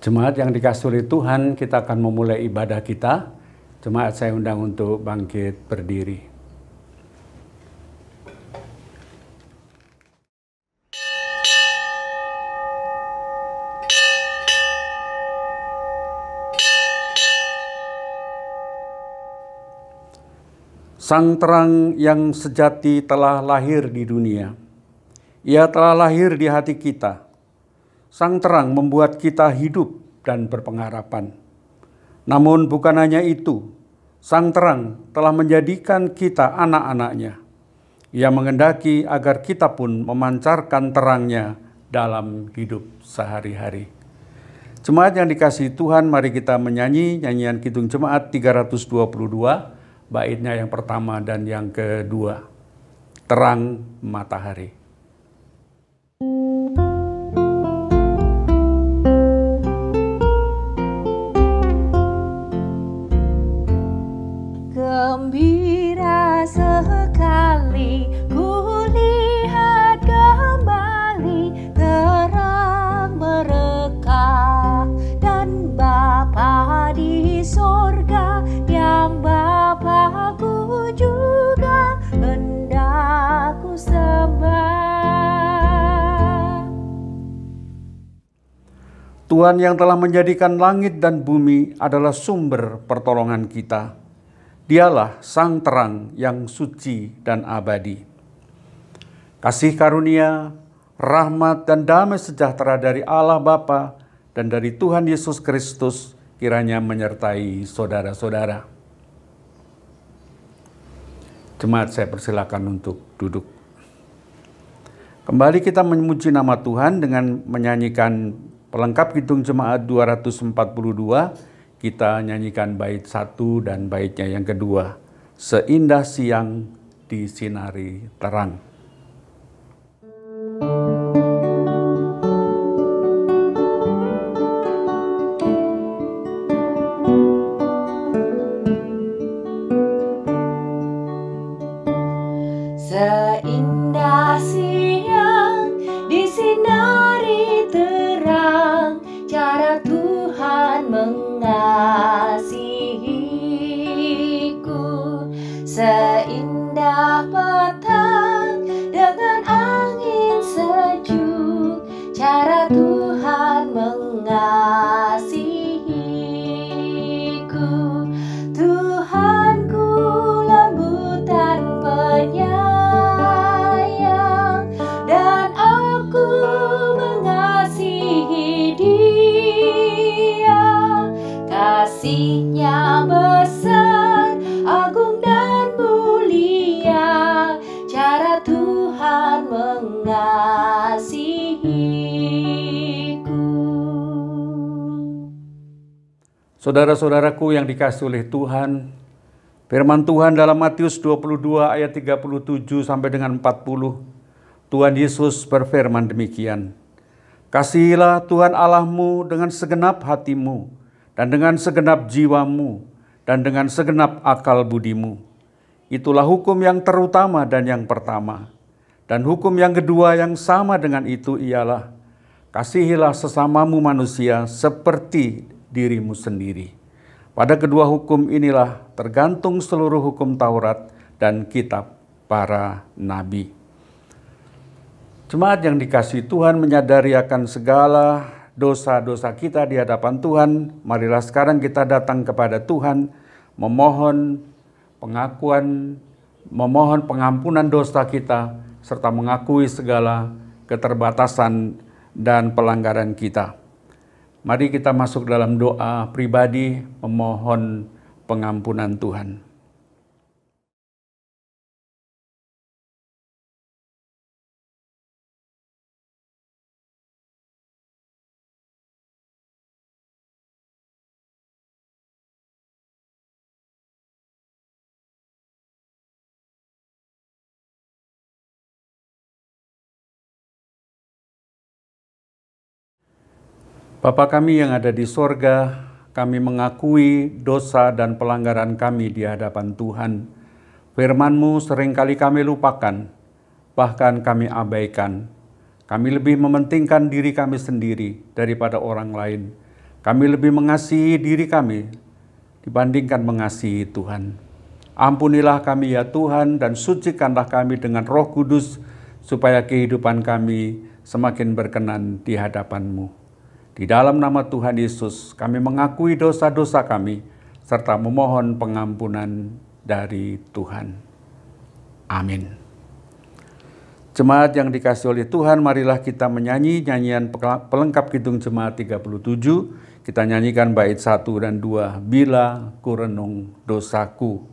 Jemaat yang dikasihi oleh Tuhan, kita akan memulai ibadah kita. Jemaat saya undang untuk bangkit berdiri. Sang terang yang sejati telah lahir di dunia. Ia telah lahir di hati kita. Sang terang membuat kita hidup dan berpengharapan. Namun bukan hanya itu, sang terang telah menjadikan kita anak-anaknya. Ia menghendaki agar kita pun memancarkan terangnya dalam hidup sehari-hari. Jemaat yang dikasihi Tuhan, mari kita menyanyi nyanyian Kidung Jemaat 322, baitnya yang pertama dan yang kedua. Terang matahari. Gembira sekali kulihat kembali terang mereka dan Bapa di sorga yang Bapakku juga hendak ku sembah. Tuhan yang telah menjadikan langit dan bumi adalah sumber pertolongan kita. Dialah sang terang yang suci dan abadi. Kasih karunia, rahmat dan damai sejahtera dari Allah Bapa dan dari Tuhan Yesus Kristus kiranya menyertai saudara-saudara. Jemaat saya persilakan untuk duduk. Kembali kita memuji nama Tuhan dengan menyanyikan pelengkap Kidung Jemaat 242. Kita nyanyikan bait 1 dan baitnya yang kedua. Seindah siang disinari terang. Seindah siang disinari terang, cara Tuhan mengasihiku. Seindah petang dengan angin sejuk, cara Tuhan mengasihiku. Tuhanku lembut dan penyayang, dan aku mengasihi Dia. Kasih-Nya besar, agung dan mulia, cara Tuhan mengasihiku. Saudara-saudaraku yang dikasihi oleh Tuhan, firman Tuhan dalam Matius 22 ayat 37 sampai dengan 40, Tuhan Yesus berfirman demikian, "Kasihilah Tuhan Allahmu dengan segenap hatimu, dan dengan segenap jiwamu, dan dengan segenap akal budimu. Itulah hukum yang terutama dan yang pertama. Dan hukum yang kedua yang sama dengan itu ialah, kasihilah sesamamu manusia seperti dirimu sendiri. Pada kedua hukum inilah tergantung seluruh hukum Taurat dan kitab para nabi." Jemaat yang dikasihi Tuhan, menyadari akan segala dosa-dosa kita di hadapan Tuhan, marilah sekarang kita datang kepada Tuhan, memohon pengakuan, memohon pengampunan dosa kita, serta mengakui segala keterbatasan dan pelanggaran kita. Mari kita masuk dalam doa pribadi memohon pengampunan Tuhan. Bapa kami yang ada di sorga, kami mengakui dosa dan pelanggaran kami di hadapan Tuhan. Firman-Mu seringkali kami lupakan, bahkan kami abaikan. Kami lebih mementingkan diri kami sendiri daripada orang lain. Kami lebih mengasihi diri kami dibandingkan mengasihi Tuhan. Ampunilah kami ya Tuhan, dan sucikanlah kami dengan Roh Kudus, supaya kehidupan kami semakin berkenan di hadapan-Mu. Di dalam nama Tuhan Yesus, kami mengakui dosa-dosa kami, serta memohon pengampunan dari Tuhan. Amin. Jemaat yang dikasihi oleh Tuhan, marilah kita menyanyi nyanyian pelengkap Kidung Jemaat 37. Kita nyanyikan bait 1 dan 2, Bila Ku Renung Dosaku.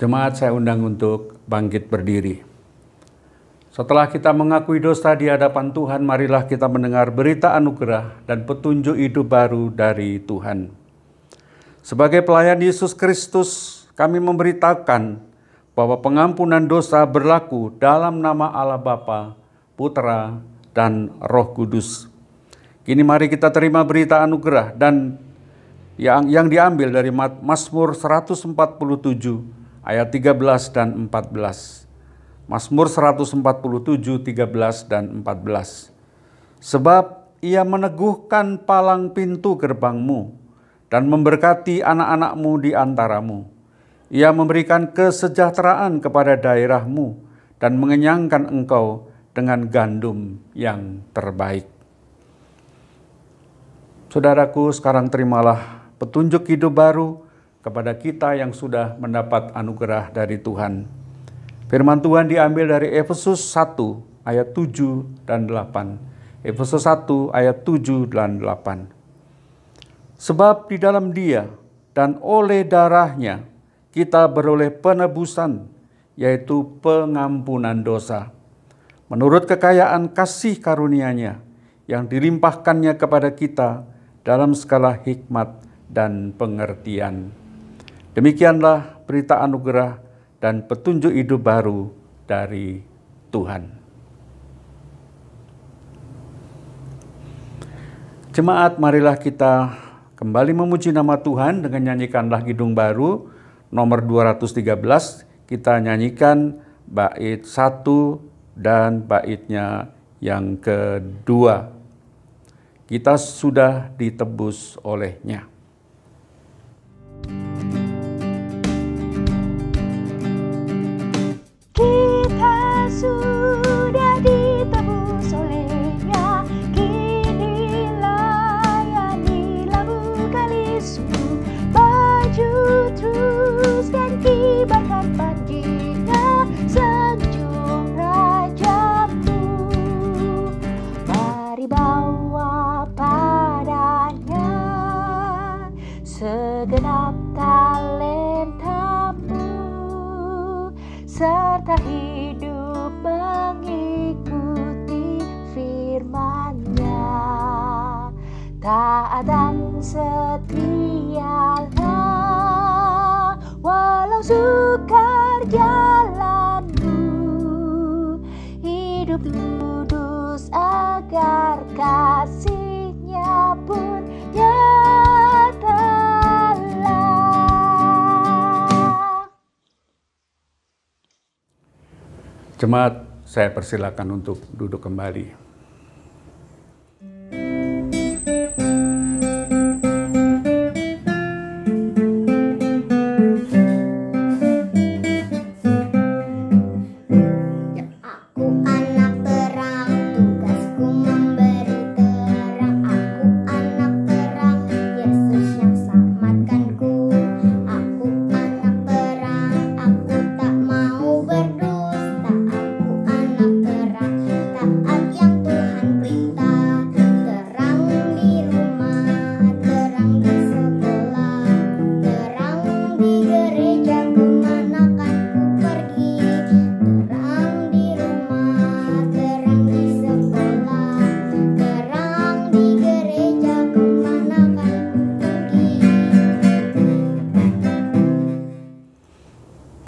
Jemaat, saya undang untuk bangkit berdiri. Setelah kita mengakui dosa di hadapan Tuhan, marilah kita mendengar berita anugerah dan petunjuk hidup baru dari Tuhan. Sebagai pelayan Yesus Kristus, kami memberitakan bahwa pengampunan dosa berlaku dalam nama Allah Bapa, Putra, dan Roh Kudus. Kini mari kita terima berita anugerah dan yang diambil dari Mazmur 147 ayat 13 dan 14. Mazmur 147, 13 dan 14. Sebab ia meneguhkan palang pintu gerbangmu dan memberkati anak-anakmu di antaramu. Ia memberikan kesejahteraan kepada daerahmu dan mengenyangkan engkau dengan gandum yang terbaik. Saudaraku, sekarang terimalah petunjuk hidup baru kepada kita yang sudah mendapat anugerah dari Tuhan. Firman Tuhan diambil dari Efesus 1 ayat 7 dan 8. Efesus 1 ayat 7 dan 8. Sebab di dalam Dia dan oleh darahnya kita beroleh penebusan, yaitu pengampunan dosa, menurut kekayaan kasih karunia-Nya yang dilimpahkannya kepada kita dalam segala hikmat dan pengertian. Demikianlah berita anugerah dan petunjuk hidup baru dari Tuhan. Jemaat, marilah kita kembali memuji nama Tuhan dengan nyanyikanlah Kidung Baru nomor 213. Kita nyanyikan bait 1 dan baitnya yang kedua. Kita sudah ditebus oleh-Nya. Kita sudah ditebus oleh-Nya, kini layanilah mukalisu, maju terus dan kibarkan panjinya, sanjung rajamu. Mari bawa padanya dan setialah, walau sukar jalanmu, hidup kudus agar kasih-Nya pun nyatalah. Jemaat, saya persilakan untuk duduk kembali.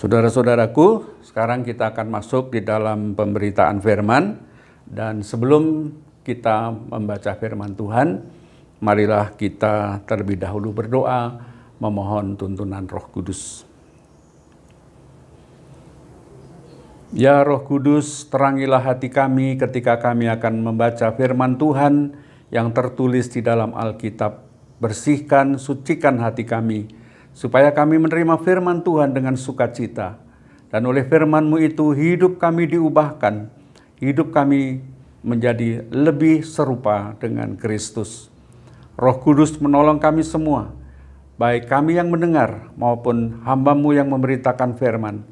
Saudara-saudaraku, sekarang kita akan masuk di dalam pemberitaan firman, dan sebelum kita membaca firman Tuhan, marilah kita terlebih dahulu berdoa memohon tuntunan Roh Kudus. Ya Roh Kudus, terangilah hati kami ketika kami akan membaca firman Tuhan yang tertulis di dalam Alkitab. Bersihkan, sucikan hati kami, supaya kami menerima firman Tuhan dengan sukacita. Dan oleh firman-Mu itu hidup kami diubahkan, hidup kami menjadi lebih serupa dengan Kristus. Roh Kudus menolong kami semua, baik kami yang mendengar maupun hamba-Mu yang memberitakan firman.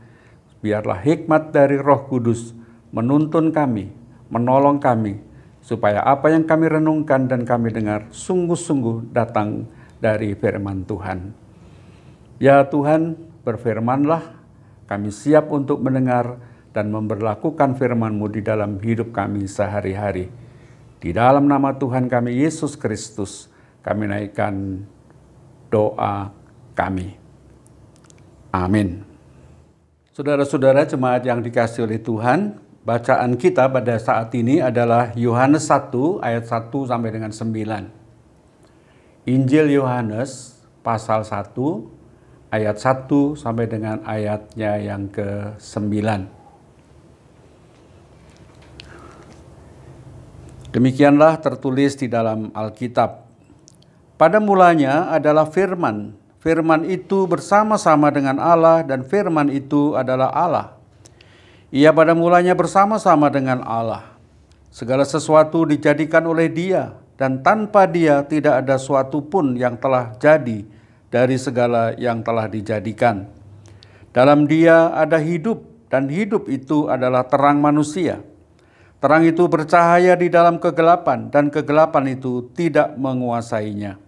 Biarlah hikmat dari Roh Kudus menuntun kami, menolong kami, supaya apa yang kami renungkan dan kami dengar sungguh-sungguh datang dari firman Tuhan. Ya Tuhan, berfirmanlah, kami siap untuk mendengar dan memberlakukan firman-Mu di dalam hidup kami sehari-hari. Di dalam nama Tuhan kami Yesus Kristus, kami naikkan doa kami. Amin. Saudara-saudara jemaat yang dikasihi oleh Tuhan, bacaan kita pada saat ini adalah Yohanes 1 ayat 1 sampai dengan 9. Injil Yohanes pasal 1 ayat 1 sampai dengan ayatnya yang ke-9. Demikianlah tertulis di dalam Alkitab. Pada mulanya adalah firman. Firman itu bersama-sama dengan Allah dan firman itu adalah Allah. Ia pada mulanya bersama-sama dengan Allah. Segala sesuatu dijadikan oleh Dia, dan tanpa Dia tidak ada suatu pun yang telah jadi dari segala yang telah dijadikan. Dalam Dia ada hidup, dan hidup itu adalah terang manusia. Terang itu bercahaya di dalam kegelapan, dan kegelapan itu tidak menguasainya.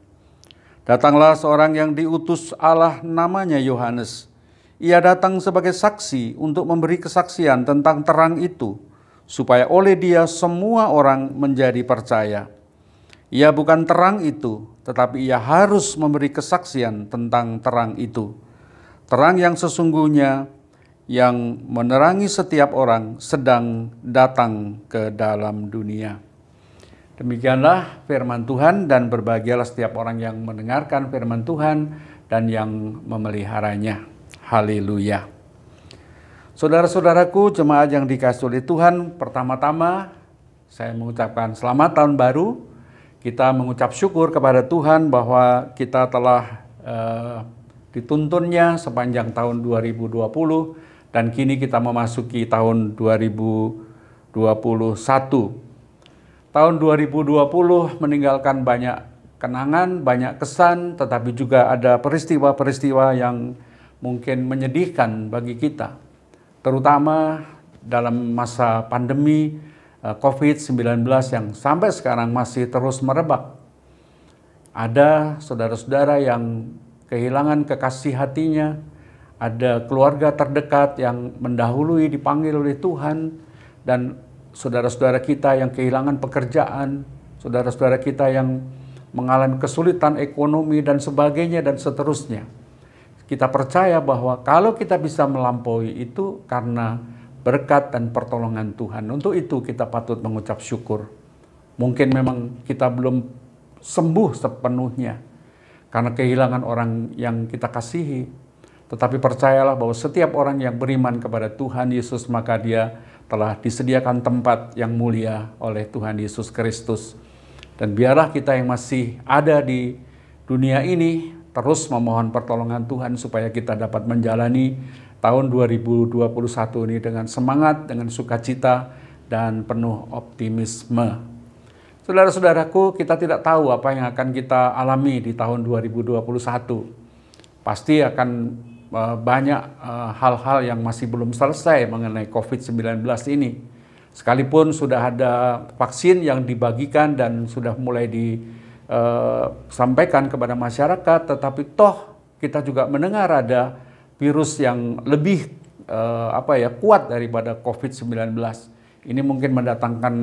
Datanglah seorang yang diutus Allah, namanya Yohanes. Ia datang sebagai saksi untuk memberi kesaksian tentang terang itu, supaya oleh Dia semua orang menjadi percaya. Ia bukan terang itu, tetapi ia harus memberi kesaksian tentang terang itu. Terang yang sesungguhnya yang menerangi setiap orang sedang datang ke dalam dunia. Demikianlah firman Tuhan, dan berbahagialah setiap orang yang mendengarkan firman Tuhan dan yang memeliharanya. Haleluya. Saudara-saudaraku, jemaat yang dikasihi oleh Tuhan, pertama-tama saya mengucapkan selamat tahun baru. Kita mengucap syukur kepada Tuhan bahwa kita telah dituntunnya sepanjang tahun 2020, dan kini kita memasuki tahun 2021. Tahun 2020 meninggalkan banyak kenangan, banyak kesan, tetapi juga ada peristiwa-peristiwa yang mungkin menyedihkan bagi kita, terutama dalam masa pandemi COVID-19 yang sampai sekarang masih terus merebak. Ada saudara-saudara yang kehilangan kekasih hatinya, ada keluarga terdekat yang mendahului dipanggil oleh Tuhan, dan saudara-saudara kita yang kehilangan pekerjaan, saudara-saudara kita yang mengalami kesulitan ekonomi dan sebagainya dan seterusnya. Kita percaya bahwa kalau kita bisa melampaui itu karena berkat dan pertolongan Tuhan. Untuk itu kita patut mengucap syukur. Mungkin memang kita belum sembuh sepenuhnya karena kehilangan orang yang kita kasihi. Tetapi percayalah bahwa setiap orang yang beriman kepada Tuhan Yesus, maka dia telah disediakan tempat yang mulia oleh Tuhan Yesus Kristus. Dan biarlah kita yang masih ada di dunia ini terus memohon pertolongan Tuhan supaya kita dapat menjalani tahun 2021 ini dengan semangat, dengan sukacita, dan penuh optimisme. Saudara-saudaraku, kita tidak tahu apa yang akan kita alami di tahun 2021. Pasti akan banyak hal-hal yang masih belum selesai mengenai COVID-19 ini. Sekalipun sudah ada vaksin yang dibagikan dan sudah mulai disampaikan kepada masyarakat, tetapi toh kita juga mendengar ada virus yang lebih kuat daripada COVID-19. Ini mungkin mendatangkan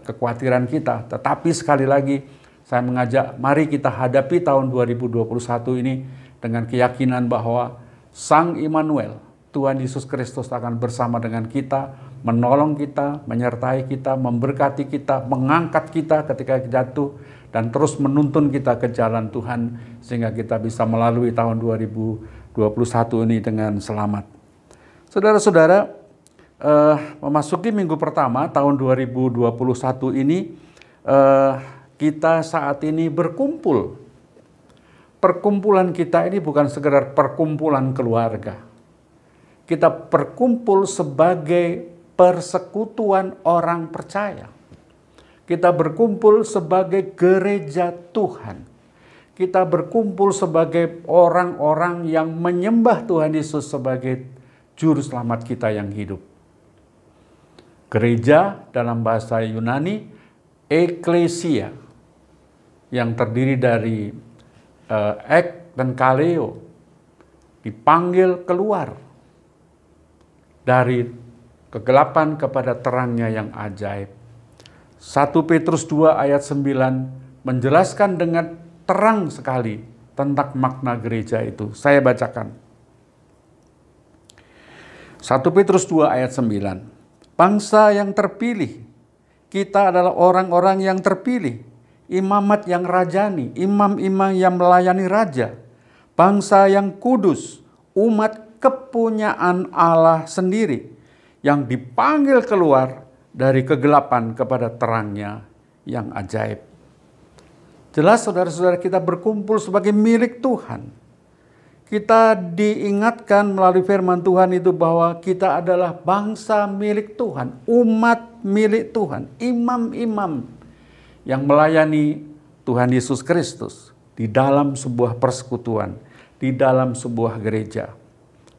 kekhawatiran kita. Tetapi sekali lagi saya mengajak, mari kita hadapi tahun 2021 ini dengan keyakinan bahwa Sang Immanuel, Tuhan Yesus Kristus akan bersama dengan kita, menolong kita, menyertai kita, memberkati kita, mengangkat kita ketika jatuh, dan terus menuntun kita ke jalan Tuhan sehingga kita bisa melalui tahun 2021 ini dengan selamat. Saudara-saudara, memasuki minggu pertama tahun 2021 ini, kita saat ini berkumpul. Perkumpulan kita ini bukan sekedar perkumpulan keluarga. Kita berkumpul sebagai persekutuan orang percaya. Kita berkumpul sebagai gereja Tuhan. Kita berkumpul sebagai orang-orang yang menyembah Tuhan Yesus sebagai juru selamat kita yang hidup. Gereja dalam bahasa Yunani, eklesia, yang terdiri dari ek dan kaleo, dipanggil keluar dari kegelapan kepada terangnya yang ajaib. 1 Petrus 2 ayat 9 menjelaskan dengan terang sekali tentang makna gereja itu. Saya bacakan. 1 Petrus 2 ayat 9. Bangsa yang terpilih, kita adalah orang-orang yang terpilih, imamat yang rajani, imam-imam yang melayani raja, bangsa yang kudus, umat kepunyaan Allah sendiri, yang dipanggil keluar dari kegelapan kepada terangnya yang ajaib. Jelas saudara-saudara, kita berkumpul sebagai milik Tuhan. Kita diingatkan melalui firman Tuhan itu bahwa kita adalah bangsa milik Tuhan, umat milik Tuhan, imam-imam yang melayani Tuhan Yesus Kristus di dalam sebuah persekutuan, di dalam sebuah gereja.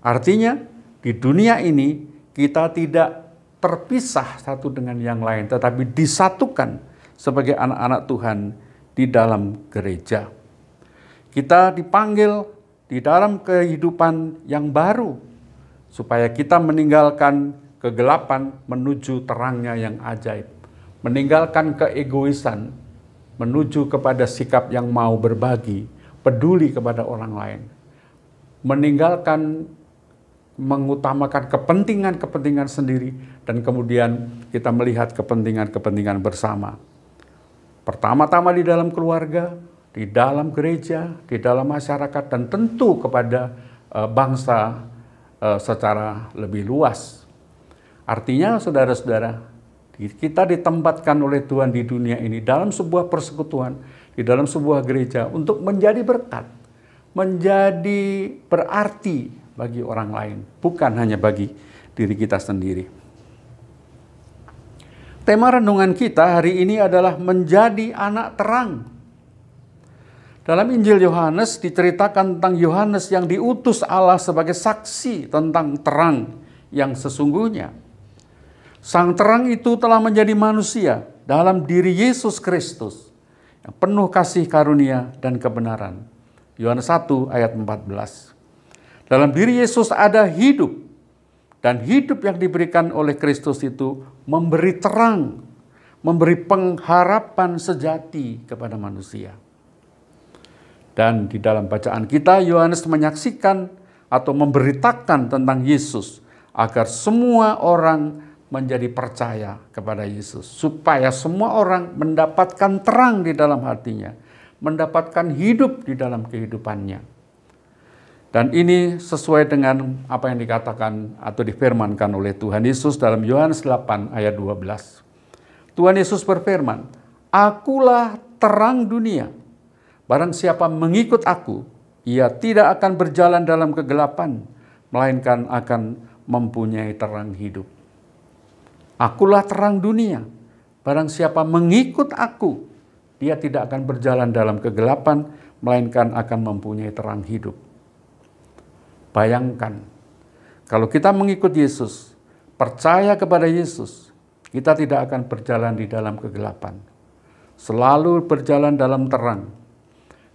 Artinya di dunia ini kita tidak terpisah satu dengan yang lain, tetapi disatukan sebagai anak-anak Tuhan di dalam gereja. Kita dipanggil di dalam kehidupan yang baru, supaya kita meninggalkan kegelapan menuju terangnya yang ajaib. Meninggalkan keegoisan, menuju kepada sikap yang mau berbagi, peduli kepada orang lain. Meninggalkan mengutamakan kepentingan-kepentingan sendiri, dan kemudian kita melihat kepentingan-kepentingan bersama. Pertama-tama di dalam keluarga, di dalam gereja, di dalam masyarakat, dan tentu kepada bangsa secara lebih luas. Artinya saudara-saudara, kita ditempatkan oleh Tuhan di dunia ini dalam sebuah persekutuan, di dalam sebuah gereja untuk menjadi berkat, menjadi berarti bagi orang lain, bukan hanya bagi diri kita sendiri. Tema renungan kita hari ini adalah menjadi anak terang. Dalam Injil Yohanes diceritakan tentang Yohanes yang diutus Allah sebagai saksi tentang terang yang sesungguhnya. Sang terang itu telah menjadi manusia dalam diri Yesus Kristus yang penuh kasih karunia dan kebenaran. Yohanes 1 ayat 14. Dalam diri Yesus ada hidup, dan hidup yang diberikan oleh Kristus itu memberi terang, memberi pengharapan sejati kepada manusia. Dan di dalam bacaan kita, Yohanes menyaksikan atau memberitakan tentang Yesus agar semua orang menjadi percaya kepada Yesus. Supaya semua orang mendapatkan terang di dalam hatinya, mendapatkan hidup di dalam kehidupannya. Dan ini sesuai dengan apa yang dikatakan atau difirmankan oleh Tuhan Yesus dalam Yohanes 8 ayat 12. Tuhan Yesus berfirman, "Akulah terang dunia. Barang siapa mengikut aku, ia tidak akan berjalan dalam kegelapan, melainkan akan mempunyai terang hidup." Akulah terang dunia. Barang siapa mengikut aku, dia tidak akan berjalan dalam kegelapan, melainkan akan mempunyai terang hidup. Bayangkan, kalau kita mengikut Yesus, percaya kepada Yesus, kita tidak akan berjalan di dalam kegelapan. Selalu berjalan dalam terang.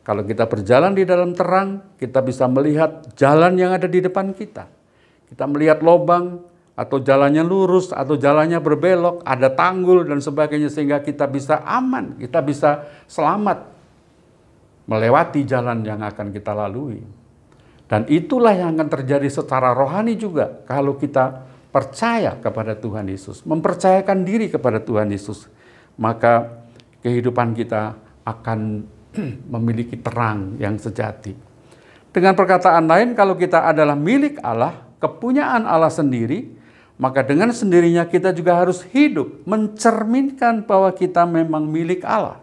Kalau kita berjalan di dalam terang, kita bisa melihat jalan yang ada di depan kita. Kita melihat lubang, atau jalannya lurus, atau jalannya berbelok, ada tanggul dan sebagainya, sehingga kita bisa aman, kita bisa selamat melewati jalan yang akan kita lalui. Dan itulah yang akan terjadi secara rohani juga kalau kita percaya kepada Tuhan Yesus, mempercayakan diri kepada Tuhan Yesus, maka kehidupan kita akan memiliki terang yang sejati. Dengan perkataan lain, kalau kita adalah milik Allah, kepunyaan Allah sendiri, maka dengan sendirinya kita juga harus hidup mencerminkan bahwa kita memang milik Allah.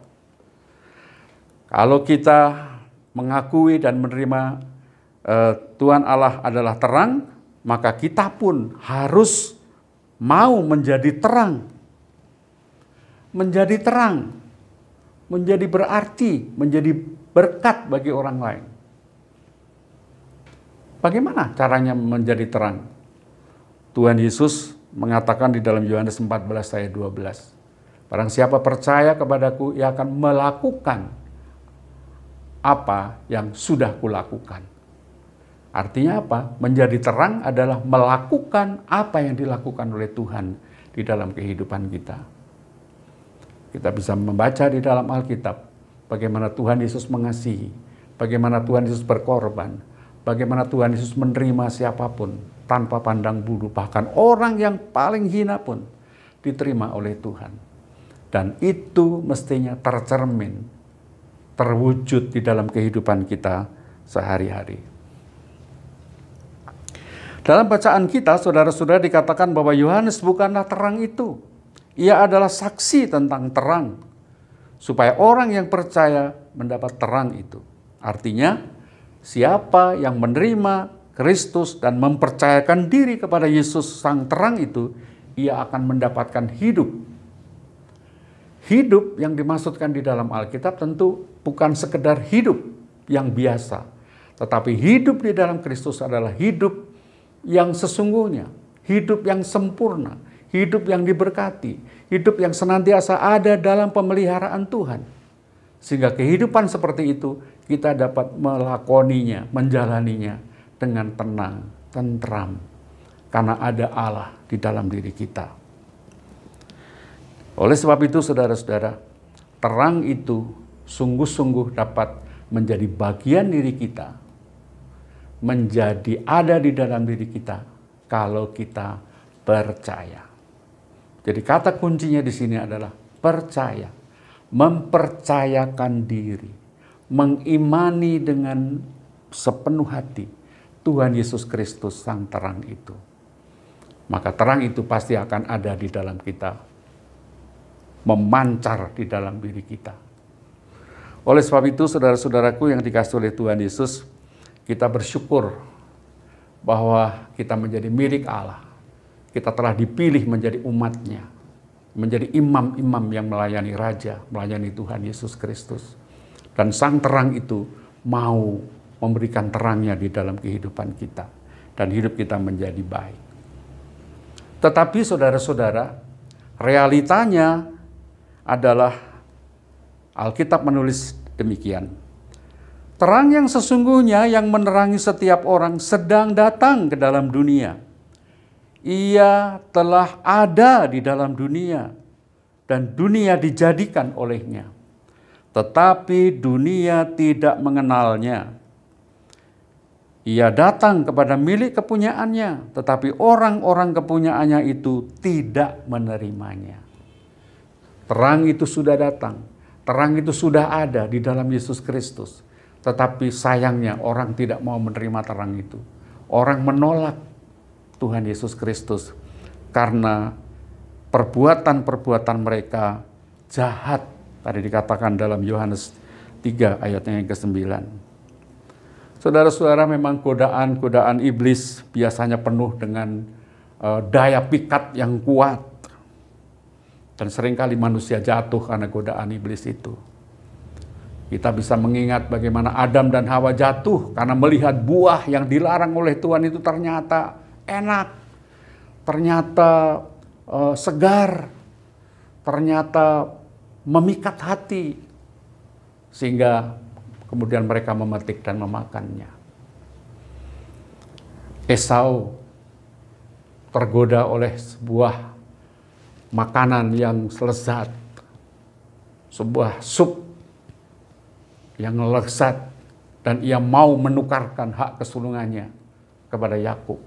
Kalau kita mengakui dan menerima Tuhan Allah adalah terang, maka kita pun harus mau menjadi terang. Menjadi terang, menjadi berarti, menjadi berkat bagi orang lain. Bagaimana caranya menjadi terang? Tuhan Yesus mengatakan di dalam Yohanes 14 ayat 12. Barang siapa percaya kepadaku, ia akan melakukan apa yang sudah kulakukan. Artinya apa? Menjadi terang adalah melakukan apa yang dilakukan oleh Tuhan di dalam kehidupan kita. Kita bisa membaca di dalam Alkitab bagaimana Tuhan Yesus mengasihi, bagaimana Tuhan Yesus berkorban, bagaimana Tuhan Yesus menerima siapapun tanpa pandang bulu, bahkan orang yang paling hina pun diterima oleh Tuhan. Dan itu mestinya tercermin, terwujud di dalam kehidupan kita sehari-hari. Dalam bacaan kita, saudara-saudara, dikatakan bahwa Yohanes bukanlah terang itu. Ia adalah saksi tentang terang, supaya orang yang percaya mendapat terang itu. Artinya, siapa yang menerima Kristus dan mempercayakan diri kepada Yesus sang terang itu, ia akan mendapatkan hidup. Hidup yang dimaksudkan di dalam Alkitab tentu bukan sekedar hidup yang biasa, tetapi hidup di dalam Kristus adalah hidup yang sesungguhnya, hidup yang sempurna, hidup yang diberkati, hidup yang senantiasa ada dalam pemeliharaan Tuhan. Sehingga kehidupan seperti itu kita dapat melakoninya, menjalaninya dengan tenang, tentram, karena ada Allah di dalam diri kita. Oleh sebab itu, saudara-saudara, terang itu sungguh-sungguh dapat menjadi bagian diri kita, menjadi ada di dalam diri kita kalau kita percaya. Jadi kata kuncinya di sini adalah percaya, mempercayakan diri, mengimani dengan sepenuh hati Tuhan Yesus Kristus sang terang itu. Maka terang itu pasti akan ada di dalam kita, memancar di dalam diri kita. Oleh sebab itu, saudara-saudaraku yang dikasihi oleh Tuhan Yesus, kita bersyukur bahwa kita menjadi milik Allah. Kita telah dipilih menjadi umatnya, menjadi imam-imam yang melayani Raja, melayani Tuhan Yesus Kristus. Dan sang terang itu mau memberikan terangnya di dalam kehidupan kita. Dan hidup kita menjadi baik. Tetapi saudara-saudara, realitanya adalah Alkitab menulis demikian. Terang yang sesungguhnya yang menerangi setiap orang sedang datang ke dalam dunia. Ia telah ada di dalam dunia dan dunia dijadikan olehnya. tetapi dunia tidak mengenalnya. Ia datang kepada milik kepunyaannya, tetapi orang-orang kepunyaannya itu tidak menerimanya. Terang itu sudah datang, terang itu sudah ada di dalam Yesus Kristus. Tetapi sayangnya orang tidak mau menerima terang itu. Orang menolak Tuhan Yesus Kristus karena perbuatan-perbuatan mereka jahat. Tadi dikatakan dalam Yohanes 3 ayatnya yang ke-9. Saudara-saudara, memang godaan-godaan iblis biasanya penuh dengan daya pikat yang kuat. Dan seringkali manusia jatuh karena godaan iblis itu. Kita bisa mengingat bagaimana Adam dan Hawa jatuh karena melihat buah yang dilarang oleh Tuhan itu ternyata enak, ternyata segar, ternyata memikat hati, sehingga kemudian mereka memetik dan memakannya. Esau tergoda oleh sebuah makanan yang lezat, sebuah sup yang lezat, dan ia mau menukarkan hak kesulungannya kepada Yakub.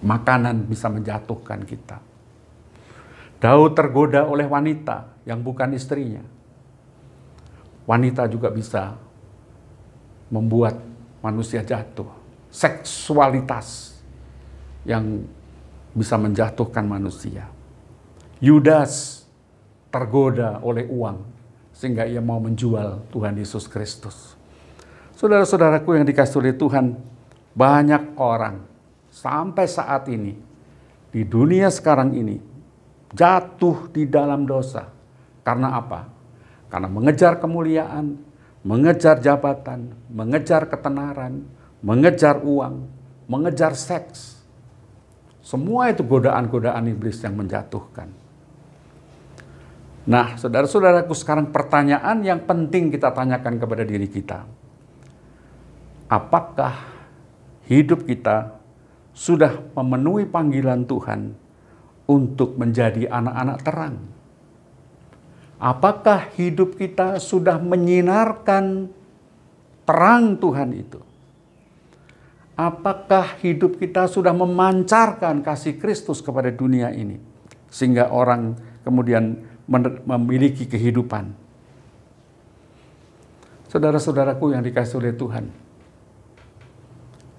Makanan bisa menjatuhkan kita. Daud tergoda oleh wanita yang bukan istrinya. Wanita juga bisa membuat manusia jatuh. Seksualitas yang bisa menjatuhkan manusia. Yudas tergoda oleh uang sehingga ia mau menjual Tuhan Yesus Kristus. Saudara-saudaraku yang dikasihi oleh Tuhan, banyak orang sampai saat ini di dunia sekarang ini jatuh di dalam dosa. Karena apa? Karena mengejar kemuliaan, mengejar jabatan, mengejar ketenaran, mengejar uang, mengejar seks. Semua itu godaan-godaan iblis yang menjatuhkan. Nah, saudara-saudaraku, sekarang pertanyaan yang penting kita tanyakan kepada diri kita. Apakah hidup kita sudah memenuhi panggilan Tuhan untuk menjadi anak-anak terang? Apakah hidup kita sudah menyinarkan terang Tuhan itu? Apakah hidup kita sudah memancarkan kasih Kristus kepada dunia ini, sehingga orang kemudian memiliki kehidupan? Saudara-saudaraku yang dikasihi oleh Tuhan,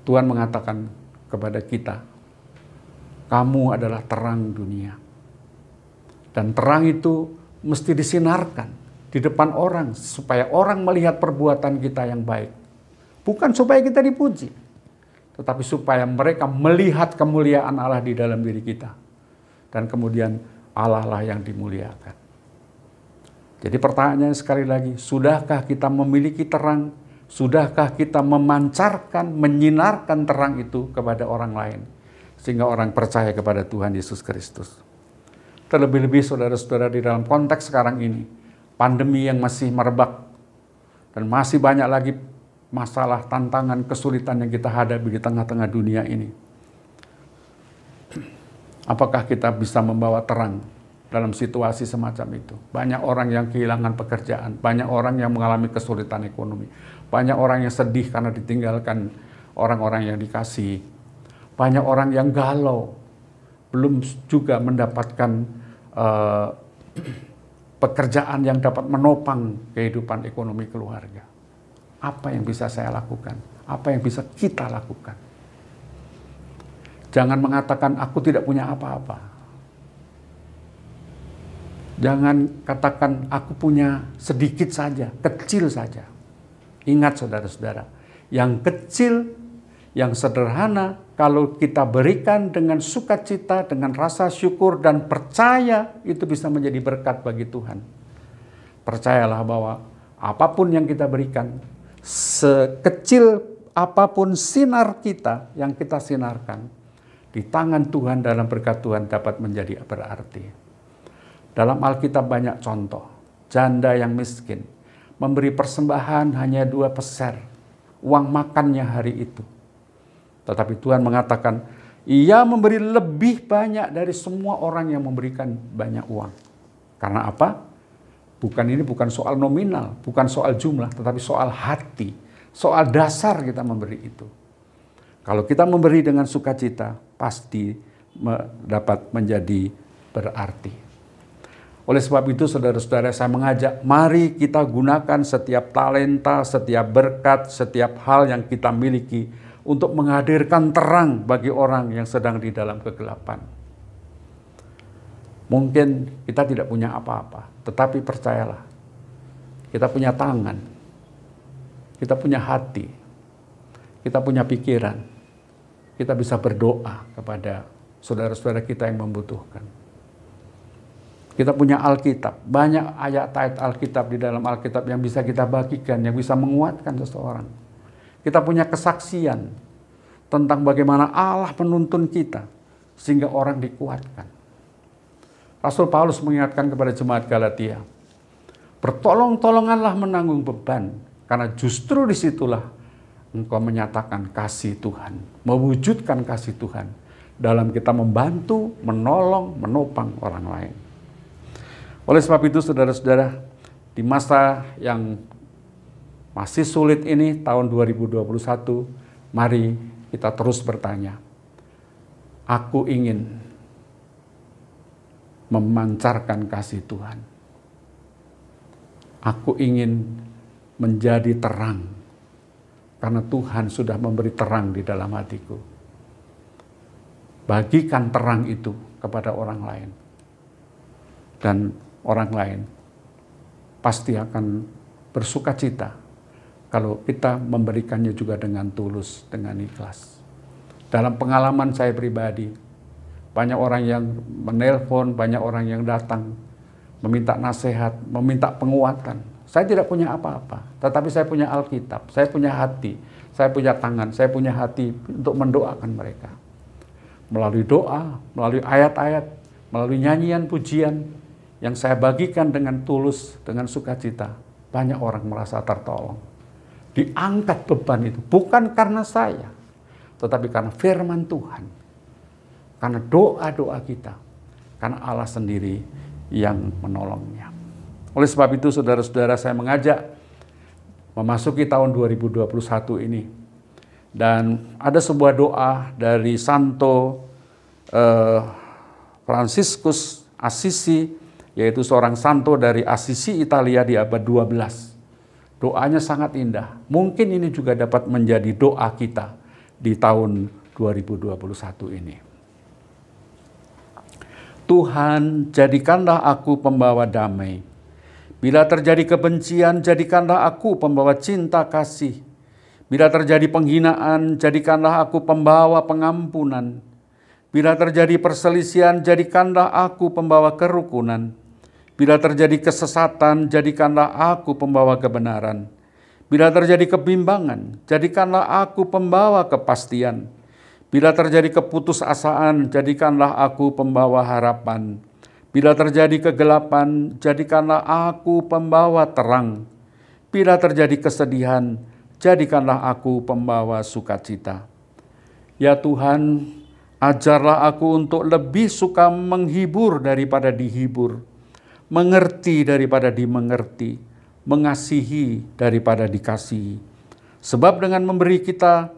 Tuhan mengatakan kepada kita, kamu adalah terang dunia. Dan terang itu mesti disinarkan di depan orang, supaya orang melihat perbuatan kita yang baik. Bukan supaya kita dipuji, tetapi supaya mereka melihat kemuliaan Allah di dalam diri kita. Dan kemudian Allah lah yang dimuliakan. Jadi pertanyaannya sekali lagi, sudahkah kita memiliki terang? Sudahkah kita memancarkan, menyinarkan terang itu kepada orang lain? Sehingga orang percaya kepada Tuhan Yesus Kristus. Terlebih-lebih saudara-saudara, di dalam konteks sekarang ini, pandemi yang masih merebak, dan masih banyak lagi masalah, tantangan, kesulitan yang kita hadapi di tengah-tengah dunia ini. Apakah kita bisa membawa terang dalam situasi semacam itu? Banyak orang yang kehilangan pekerjaan, banyak orang yang mengalami kesulitan ekonomi, banyak orang yang sedih karena ditinggalkan orang-orang yang dikasihi, banyak orang yang galau, belum juga mendapatkan pekerjaan yang dapat menopang kehidupan ekonomi keluarga. Apa yang bisa saya lakukan? Apa yang bisa kita lakukan? Jangan mengatakan aku tidak punya apa-apa. Jangan katakan aku punya sedikit saja, kecil saja. Ingat saudara-saudara, yang kecil, yang sederhana, kalau kita berikan dengan sukacita, dengan rasa syukur dan percaya, itu bisa menjadi berkat bagi Tuhan. Percayalah bahwa apapun yang kita berikan, sekecil apapun sinar kita yang kita sinarkan, di tangan Tuhan dalam berkat Tuhan dapat menjadi berarti. Dalam Alkitab banyak contoh, janda yang miskin memberi persembahan hanya 2 peser uang makannya hari itu. Tetapi Tuhan mengatakan, ia memberi lebih banyak dari semua orang yang memberikan banyak uang. Karena apa? Ini bukan soal nominal, bukan soal jumlah, tetapi soal hati, soal dasar kita memberi itu. Kalau kita memberi dengan sukacita, pasti dapat menjadi berarti. Oleh sebab itu, saudara-saudara, saya mengajak, mari kita gunakan setiap talenta, setiap berkat, setiap hal yang kita miliki untuk menghadirkan terang bagi orang yang sedang di dalam kegelapan. Mungkin kita tidak punya apa-apa, tetapi percayalah, kita punya tangan, kita punya hati, kita punya pikiran, kita bisa berdoa kepada saudara-saudara kita yang membutuhkan. Kita punya Alkitab, banyak ayat-ayat Alkitab di dalam Alkitab yang bisa kita bagikan, yang bisa menguatkan seseorang. Kita punya kesaksian tentang bagaimana Allah menuntun kita, sehingga orang dikuatkan. Rasul Paulus mengingatkan kepada jemaat Galatia, bertolong-tolonganlah menanggung beban, karena justru disitulah engkau menyatakan kasih Tuhan, mewujudkan kasih Tuhan dalam kita membantu, menolong, menopang orang lain. Oleh sebab itu, saudara-saudara, di masa yang masih sulit ini, tahun 2021, mari kita terus bertanya, aku ingin memancarkan kasih Tuhan. Aku ingin menjadi terang, karena Tuhan sudah memberi terang di dalam hatiku. Bagikan terang itu kepada orang lain. Dan orang lain pasti akan bersuka cita kalau kita memberikannya juga dengan tulus, dengan ikhlas. Dalam pengalaman saya pribadi, banyak orang yang menelpon, banyak orang yang datang, meminta nasihat, meminta penguatan. Saya tidak punya apa-apa, tetapi saya punya Alkitab, saya punya hati, saya punya tangan, saya punya hati untuk mendoakan mereka. Melalui doa, melalui ayat-ayat, melalui nyanyian pujian yang saya bagikan dengan tulus, dengan sukacita, banyak orang merasa tertolong. Diangkat beban itu, bukan karena saya, tetapi karena firman Tuhan. Karena doa-doa kita, karena Allah sendiri yang menolongnya. Oleh sebab itu, saudara-saudara, saya mengajak memasuki tahun 2021 ini. Dan ada sebuah doa dari Santo Fransiskus Assisi, yaitu seorang santo dari Assisi, Italia di abad 12. Doanya sangat indah. Mungkin ini juga dapat menjadi doa kita di tahun 2021 ini. Tuhan, jadikanlah aku pembawa damai. Bila terjadi kebencian, jadikanlah aku pembawa cinta kasih. Bila terjadi penghinaan, jadikanlah aku pembawa pengampunan. Bila terjadi perselisihan, jadikanlah aku pembawa kerukunan. Bila terjadi kesesatan, jadikanlah aku pembawa kebenaran. Bila terjadi kebimbangan, jadikanlah aku pembawa kepastian. Bila terjadi keputusasaan, jadikanlah aku pembawa harapan. Bila terjadi kegelapan, jadikanlah aku pembawa terang. Bila terjadi kesedihan, jadikanlah aku pembawa sukacita. Ya Tuhan, ajarlah aku untuk lebih suka menghibur daripada dihibur, mengerti daripada dimengerti, mengasihi daripada dikasihi. Sebab dengan memberi kita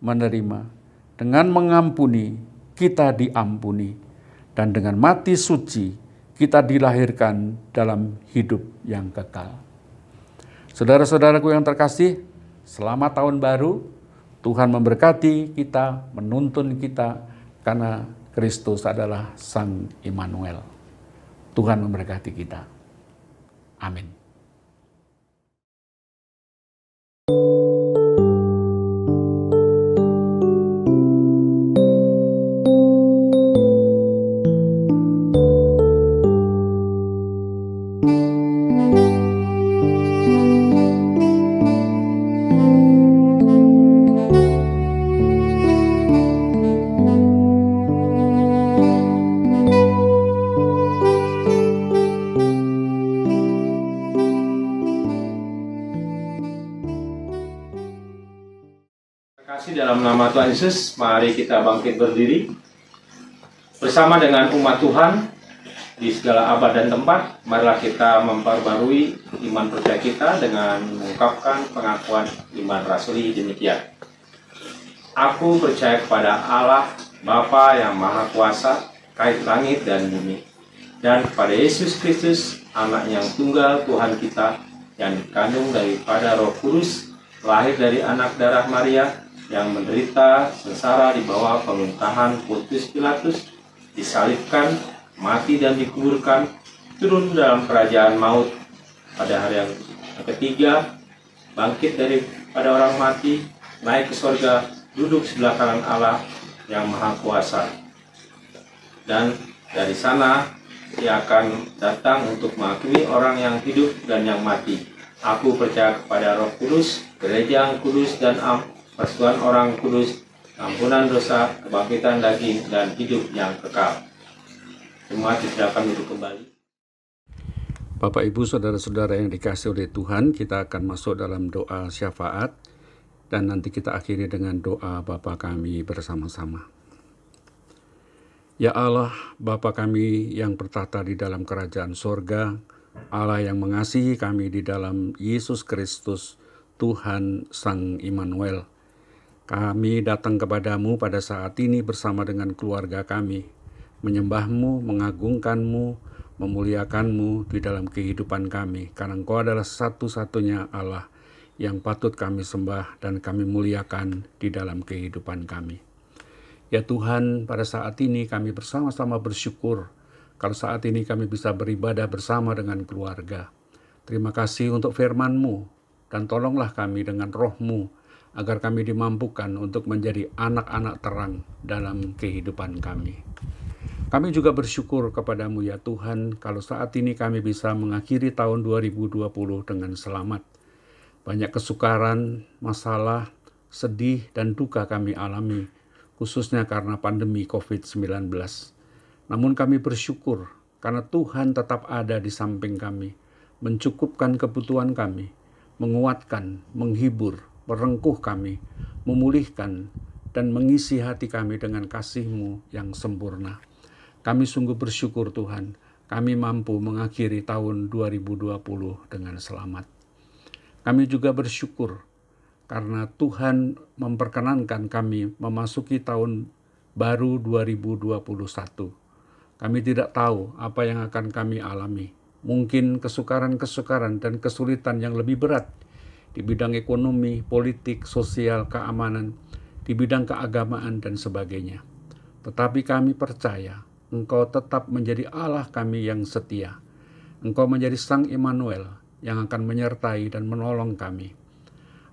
menerima, dengan mengampuni kita diampuni, dan dengan mati suci kita dilahirkan dalam hidup yang kekal. Saudara-saudaraku yang terkasih, selamat tahun baru. Tuhan memberkati kita, menuntun kita, karena Kristus adalah Sang Immanuel. Tuhan memberkati kita. Amin. Dalam nama Tuhan Yesus, mari kita bangkit berdiri bersama dengan umat Tuhan. Di segala abad dan tempat, marilah kita memperbarui iman percaya kita dengan mengungkapkan pengakuan iman rasuli demikian. Aku percaya kepada Allah, Bapa yang Maha Kuasa, kait langit dan bumi, dan kepada Yesus Kristus, Anak yang tunggal Tuhan kita, yang dikandung daripada Roh Kudus, lahir dari anak darah Maria, yang menderita sengsara di bawah pemerintahan Pontius Pilatus, disalibkan, mati dan dikuburkan, turun dalam kerajaan maut, pada hari yang ketiga, bangkit daripada orang mati, naik ke sorga, duduk sebelah kanan Allah yang Maha Kuasa. Dan dari sana, Ia akan datang untuk menghakimi orang yang hidup dan yang mati. Aku percaya kepada Roh Kudus, gereja yang kudus dan persekutuan orang kudus, ampunan dosa, kebangkitan daging, dan hidup yang kekal. Semua disilakan duduk kembali. Bapak, Ibu, Saudara-saudara yang dikasihi oleh Tuhan, kita akan masuk dalam doa syafaat dan nanti kita akhiri dengan doa Bapa kami bersama-sama. Ya Allah, Bapa kami yang bertata di dalam kerajaan sorga, Allah yang mengasihi kami di dalam Yesus Kristus, Tuhan Sang Immanuel. Kami datang kepadamu pada saat ini bersama dengan keluarga kami, menyembah-Mu, mengagungkan-Mu, memuliakan-Mu di dalam kehidupan kami, karena Engkau adalah satu-satunya Allah yang patut kami sembah dan kami muliakan di dalam kehidupan kami. Ya Tuhan, pada saat ini kami bersama-sama bersyukur kalau saat ini kami bisa beribadah bersama dengan keluarga. Terima kasih untuk firman-Mu, dan tolonglah kami dengan Roh-Mu agar kami dimampukan untuk menjadi anak-anak terang dalam kehidupan kami. Kami juga bersyukur kepadamu ya Tuhan, kalau saat ini kami bisa mengakhiri tahun 2020 dengan selamat. Banyak kesukaran, masalah, sedih, dan duka kami alami, khususnya karena pandemi COVID-19. Namun kami bersyukur karena Tuhan tetap ada di samping kami, mencukupkan kebutuhan kami, menguatkan, menghibur, merengkuh kami, memulihkan, dan mengisi hati kami dengan kasih-Mu yang sempurna. Kami sungguh bersyukur Tuhan, kami mampu mengakhiri tahun 2020 dengan selamat. Kami juga bersyukur karena Tuhan memperkenankan kami memasuki tahun baru 2021. Kami tidak tahu apa yang akan kami alami. Mungkin kesukaran-kesukaran dan kesulitan yang lebih berat di bidang ekonomi, politik, sosial, keamanan, di bidang keagamaan, dan sebagainya. Tetapi kami percaya Engkau tetap menjadi Allah kami yang setia. Engkau menjadi Sang Immanuel yang akan menyertai dan menolong kami.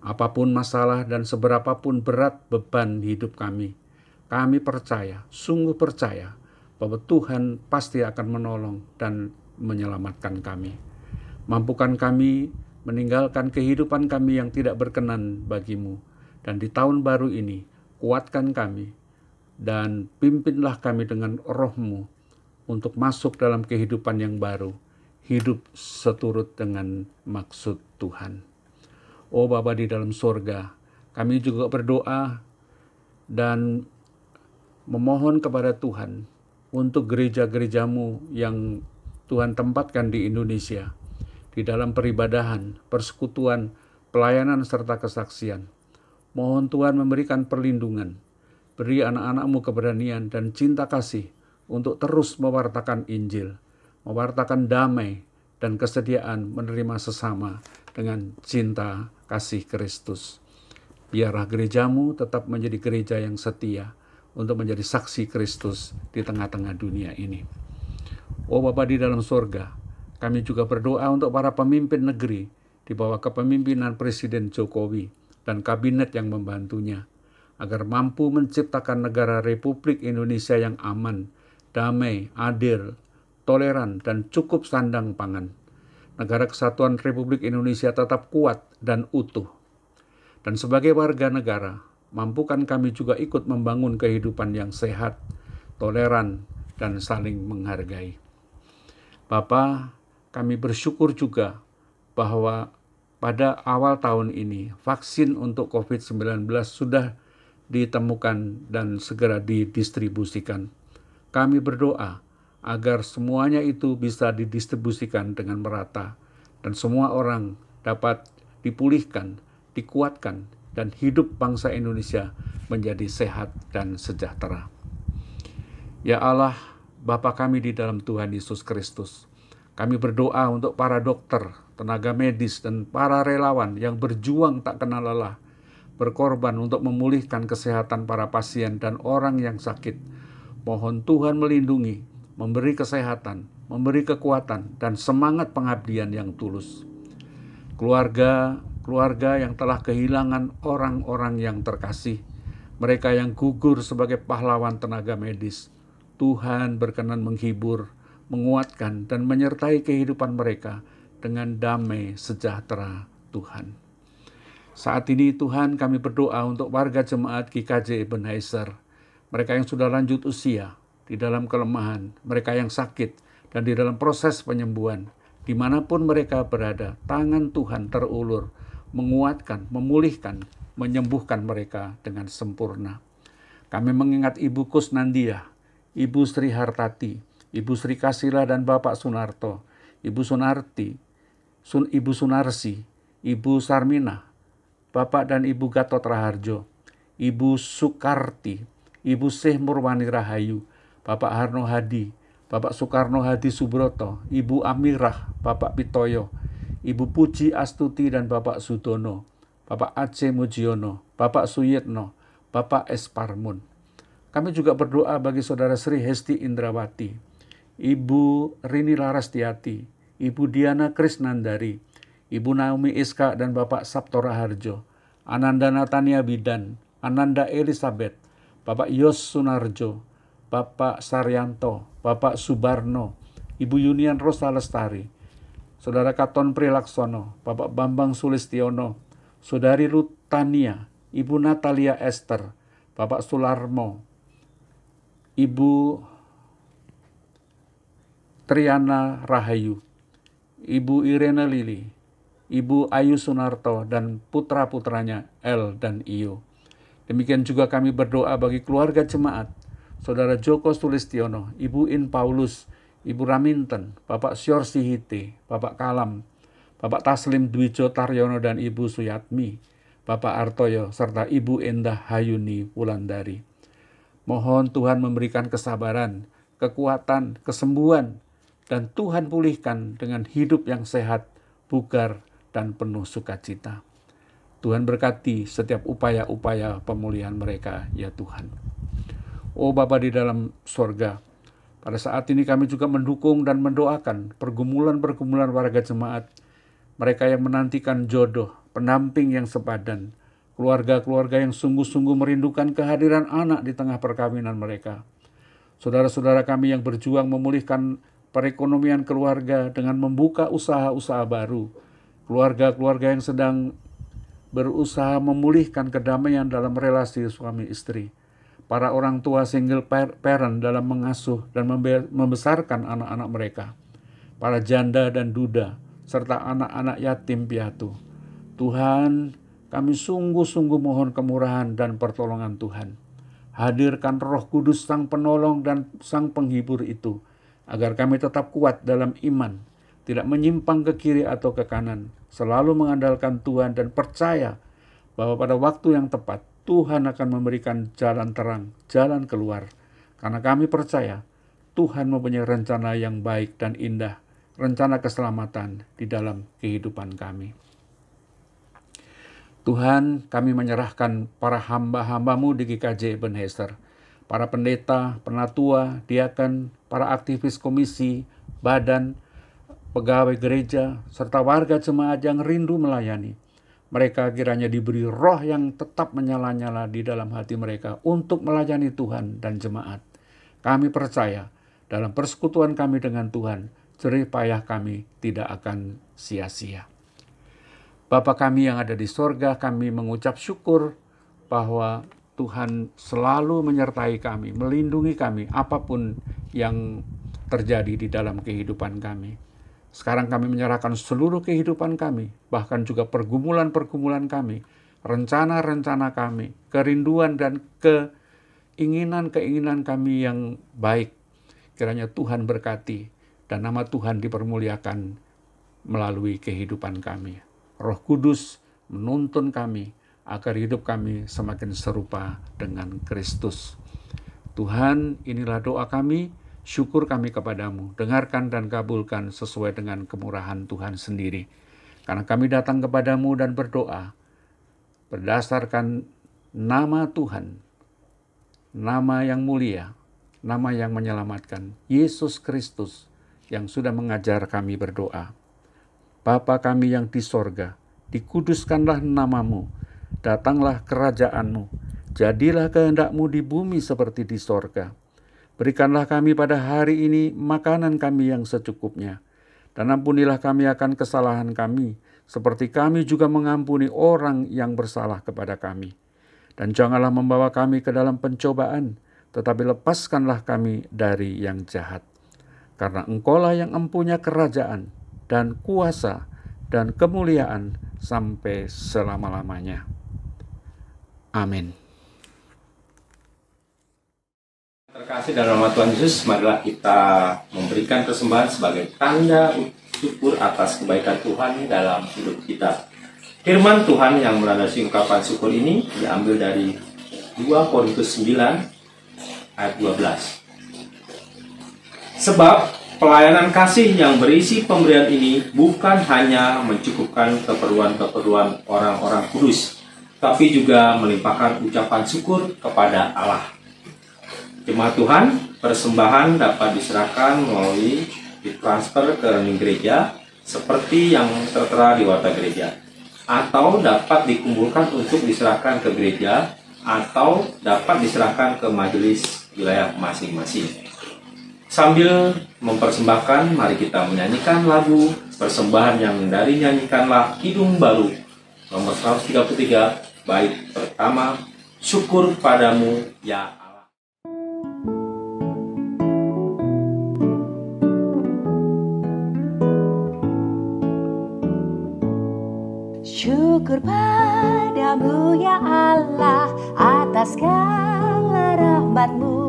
Apapun masalah dan seberapapun berat beban hidup kami percaya, sungguh percaya bahwa Tuhan pasti akan menolong dan menyelamatkan kami. Mampukan kami meninggalkan kehidupan kami yang tidak berkenan bagimu. Dan di tahun baru ini, kuatkan kami dan pimpinlah kami dengan Roh-Mu untuk masuk dalam kehidupan yang baru, hidup seturut dengan maksud Tuhan. Oh Bapa di dalam surga, kami juga berdoa dan memohon kepada Tuhan untuk gereja-gereja-Mu yang Tuhan tempatkan di Indonesia, di dalam peribadahan, persekutuan, pelayanan, serta kesaksian. Mohon Tuhan memberikan perlindungan, beri anak-anak-Mu keberanian dan cinta kasih untuk terus mewartakan Injil, mewartakan damai dan kesediaan menerima sesama dengan cinta kasih Kristus. Biarlah gereja-Mu tetap menjadi gereja yang setia untuk menjadi saksi Kristus di tengah-tengah dunia ini. Oh Bapa di dalam surga, kami juga berdoa untuk para pemimpin negeri di bawah kepemimpinan Presiden Jokowi dan kabinet yang membantunya, agar mampu menciptakan negara Republik Indonesia yang aman, damai, adil, toleran, dan cukup sandang pangan. Negara Kesatuan Republik Indonesia tetap kuat dan utuh. Dan sebagai warga negara, mampukan kami juga ikut membangun kehidupan yang sehat, toleran, dan saling menghargai. Bapa, kami bersyukur juga bahwa pada awal tahun ini, vaksin untuk COVID-19 sudah ditemukan dan segera didistribusikan. Kami berdoa agar semuanya itu bisa didistribusikan dengan merata dan semua orang dapat dipulihkan, dikuatkan, dan hidup bangsa Indonesia menjadi sehat dan sejahtera. Ya Allah, Bapa kami di dalam Tuhan Yesus Kristus, kami berdoa untuk para dokter, tenaga medis, dan para relawan yang berjuang tak kenal lelah, berkorban untuk memulihkan kesehatan para pasien dan orang yang sakit. Mohon Tuhan melindungi, memberi kesehatan, memberi kekuatan, dan semangat pengabdian yang tulus. Keluarga yang telah kehilangan orang-orang yang terkasih, mereka yang gugur sebagai pahlawan tenaga medis, Tuhan berkenan menghibur, menguatkan, dan menyertai kehidupan mereka dengan damai sejahtera Tuhan. Saat ini Tuhan kami berdoa untuk warga jemaat GKJ Ebenezer, mereka yang sudah lanjut usia, di dalam kelemahan, mereka yang sakit, dan di dalam proses penyembuhan. Dimanapun mereka berada, tangan Tuhan terulur, menguatkan, memulihkan, menyembuhkan mereka dengan sempurna. Kami mengingat Ibu Kusnandia, Ibu Sri Hartati, Ibu Sri Kasila dan Bapak Sunarto, Ibu Sunarti, Ibu Sunarsi, Ibu Sarmina, Bapak dan Ibu Gatot Raharjo, Ibu Sukarti, Ibu Syekh Murwani Rahayu, Bapak Harno Hadi, Bapak Soekarno Hadi Subroto, Ibu Amirah, Bapak Pitoyo, Ibu Puji Astuti dan Bapak Sudono, Bapak Aceh Mujiono, Bapak Suyitno, Bapak Esparmun. Kami juga berdoa bagi Saudara Sri Hesti Indrawati, Ibu Rini Larastiati, Ibu Diana Krisnandari, Ibu Naomi Iska dan Bapak Sabto Raharjo, Ananda Natania Bidan, Ananda Elizabeth, Bapak Yos Sunarjo, Bapak Saryanto, Bapak Subarno, Ibu Yunian Rosa Lestari, Saudara Katon Prilaksono, Bapak Bambang Sulistiono, Saudari Rutania, Ibu Natalia Esther, Bapak Sularmo, Ibu Triana Rahayu, Ibu Irene Lili, Ibu Ayu Sunarto, dan putra-putranya El dan Iyo. Demikian juga kami berdoa bagi keluarga jemaat, Saudara Joko Sulistiono, Ibu In Paulus, Ibu Raminten, Bapak Syor Sihite, Bapak Kalam, Bapak Taslim Dwijo Taryono dan Ibu Suyatmi, Bapak Artoyo, serta Ibu Endah Hayuni Wulandari. Mohon Tuhan memberikan kesabaran, kekuatan, kesembuhan, dan Tuhan pulihkan dengan hidup yang sehat, bugar, dan penuh sukacita. Tuhan berkati setiap upaya-upaya pemulihan mereka, ya Tuhan. Oh Bapa di dalam sorga, pada saat ini kami juga mendukung dan mendoakan pergumulan-pergumulan warga jemaat, mereka yang menantikan jodoh, pendamping yang sepadan, keluarga-keluarga yang sungguh-sungguh merindukan kehadiran anak di tengah perkawinan mereka. Saudara-saudara kami yang berjuang memulihkan perekonomian keluarga dengan membuka usaha-usaha baru, keluarga-keluarga yang sedang berusaha memulihkan kedamaian dalam relasi suami istri, para orang tua single parent dalam mengasuh dan membesarkan anak-anak mereka, para janda dan duda, serta anak-anak yatim piatu. Tuhan, kami sungguh-sungguh mohon kemurahan dan pertolongan Tuhan. Hadirkan Roh Kudus Sang Penolong dan Sang Penghibur itu, agar kami tetap kuat dalam iman, tidak menyimpang ke kiri atau ke kanan, selalu mengandalkan Tuhan dan percaya bahwa pada waktu yang tepat, Tuhan akan memberikan jalan terang, jalan keluar. Karena kami percaya Tuhan mempunyai rencana yang baik dan indah, rencana keselamatan di dalam kehidupan kami. Tuhan, kami menyerahkan para hamba-hambamu di GKJ Ebenezer, para pendeta, penatua, diaken, para aktivis komisi, badan, pegawai gereja, serta warga jemaat yang rindu melayani. Mereka kiranya diberi roh yang tetap menyala-nyala di dalam hati mereka untuk melayani Tuhan dan jemaat. Kami percaya dalam persekutuan kami dengan Tuhan, jerih payah kami tidak akan sia-sia. Bapa kami yang ada di sorga, kami mengucap syukur bahwa Tuhan selalu menyertai kami, melindungi kami apapun yang terjadi di dalam kehidupan kami. Sekarang kami menyerahkan seluruh kehidupan kami, bahkan juga pergumulan-pergumulan kami, rencana-rencana kami, kerinduan dan keinginan-keinginan kami yang baik. Kiranya Tuhan berkati dan nama Tuhan dipermuliakan melalui kehidupan kami. Roh Kudus menuntun kami agar hidup kami semakin serupa dengan Kristus. Tuhan, inilah doa kami, syukur kami kepadamu. Dengarkan dan kabulkan sesuai dengan kemurahan Tuhan sendiri. Karena kami datang kepadamu dan berdoa berdasarkan nama Tuhan, nama yang mulia, nama yang menyelamatkan, Yesus Kristus yang sudah mengajar kami berdoa. Bapa kami yang di sorga, dikuduskanlah namamu, datanglah kerajaanmu, jadilah kehendakmu di bumi seperti di sorga. Berikanlah kami pada hari ini makanan kami yang secukupnya, dan ampunilah kami akan kesalahan kami, seperti kami juga mengampuni orang yang bersalah kepada kami. Dan janganlah membawa kami ke dalam pencobaan, tetapi lepaskanlah kami dari yang jahat. Karena Engkaulah yang empunya kerajaan, dan kuasa, dan kemuliaan sampai selama-lamanya. Amin. Terkasih dalam nama Tuhan Yesus, marilah kita memberikan persembahan sebagai tanda syukur atas kebaikan Tuhan dalam hidup kita. Firman Tuhan yang melandasi ungkapan syukur ini diambil dari 2 Korintus 9 ayat 12. Sebab pelayanan kasih yang berisi pemberian ini bukan hanya mencukupkan keperluan-keperluan orang-orang kudus, tapi juga melimpahkan ucapan syukur kepada Allah. Jemaat Tuhan, persembahan dapat diserahkan melalui ditransfer ke rekening gereja seperti yang tertera di warta gereja, atau dapat dikumpulkan untuk diserahkan ke gereja, atau dapat diserahkan ke majelis wilayah masing-masing. Sambil mempersembahkan, mari kita menyanyikan lagu persembahan yang dari Nyanyikanlah Kidung Baru nomor 133, bait pertama, Syukur Padamu Ya Allah. Syukur padamu ya Allah atas segala rahmat-Mu.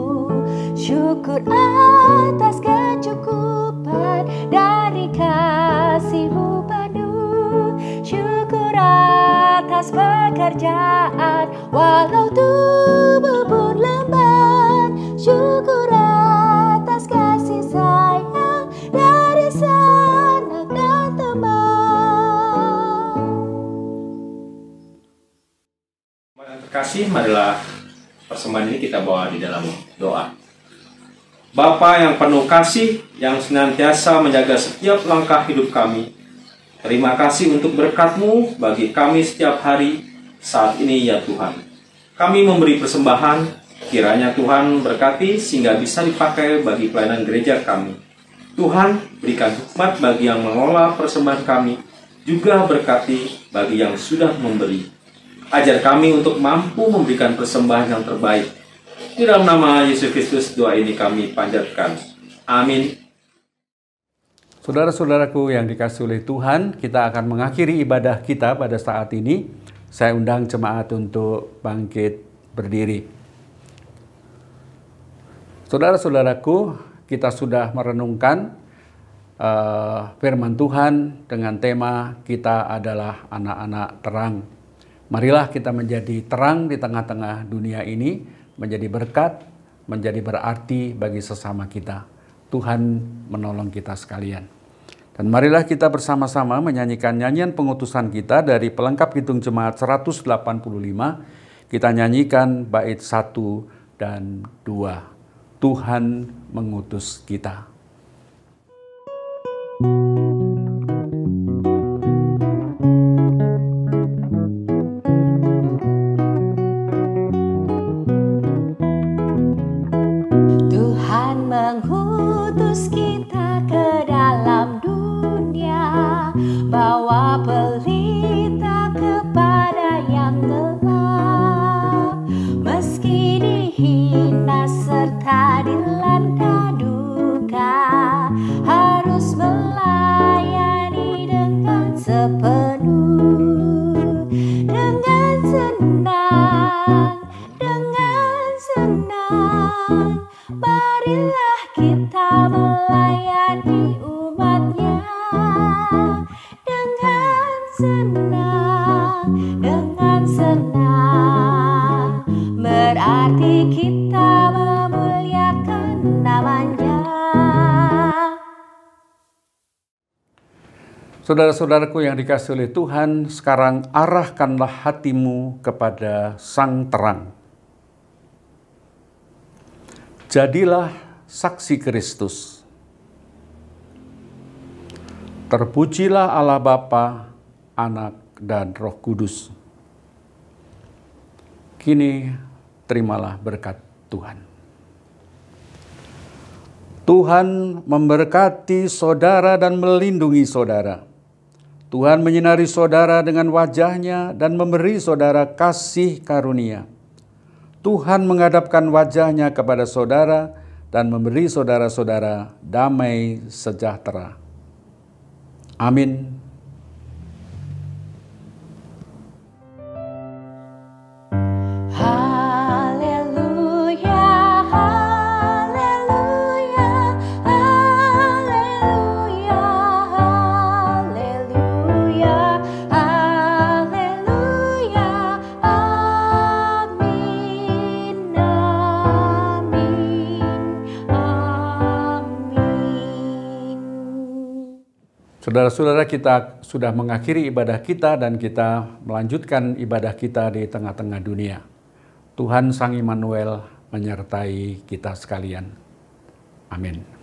Syukur atas kecukupan dari kasih-Mu penuh. Syukur atas pekerjaan walau tubuh pun lemah. Syukur atas kasih sayang dari sanak dan teman. Terkasih, marilah persembahan ini kita bawa di dalam doa. Bapa yang penuh kasih, yang senantiasa menjaga setiap langkah hidup kami, terima kasih untuk berkat-Mu bagi kami setiap hari saat ini ya Tuhan. Kami memberi persembahan, kiranya Tuhan berkati sehingga bisa dipakai bagi pelayanan gereja kami. Tuhan, berikan hikmat bagi yang mengelola persembahan kami, juga berkati bagi yang sudah memberi. Ajar kami untuk mampu memberikan persembahan yang terbaik. Di dalam nama Yesus Kristus doa ini kami panjatkan. Amin. Saudara-saudaraku yang dikasihi oleh Tuhan, kita akan mengakhiri ibadah kita pada saat ini. Saya undang jemaat untuk bangkit berdiri. Saudara-saudaraku, kita sudah merenungkan firman Tuhan dengan tema kita adalah anak-anak terang. Marilah kita menjadi terang di tengah-tengah dunia ini, menjadi berkat, menjadi berarti bagi sesama kita. Tuhan menolong kita sekalian. Dan marilah kita bersama-sama menyanyikan nyanyian pengutusan kita dari pelengkap hitung jemaat 185. Kita nyanyikan bait 1 dan 2. Tuhan mengutus kita. Mengutus kita ke dalam dunia, bawa pelita kepada yang gelap. Meski dihina serta dilanda duka, harus melayani dengan sepenuh. Dengan senang, marilah kita Saudara-saudaraku yang dikasihi oleh Tuhan, sekarang arahkanlah hatimu kepada Sang Terang. Jadilah saksi Kristus. Terpujilah Allah Bapa, Anak, dan Roh Kudus. Kini terimalah berkat Tuhan. Tuhan memberkati saudara dan melindungi saudara. Tuhan menyinari saudara dengan wajah-Nya dan memberi saudara kasih karunia. Tuhan menghadapkan wajah-Nya kepada saudara dan memberi saudara-saudara damai sejahtera. Amin. Saudara-saudara, kita sudah mengakhiri ibadah kita dan kita melanjutkan ibadah kita di tengah-tengah dunia. Tuhan Sang Immanuel menyertai kita sekalian. Amin.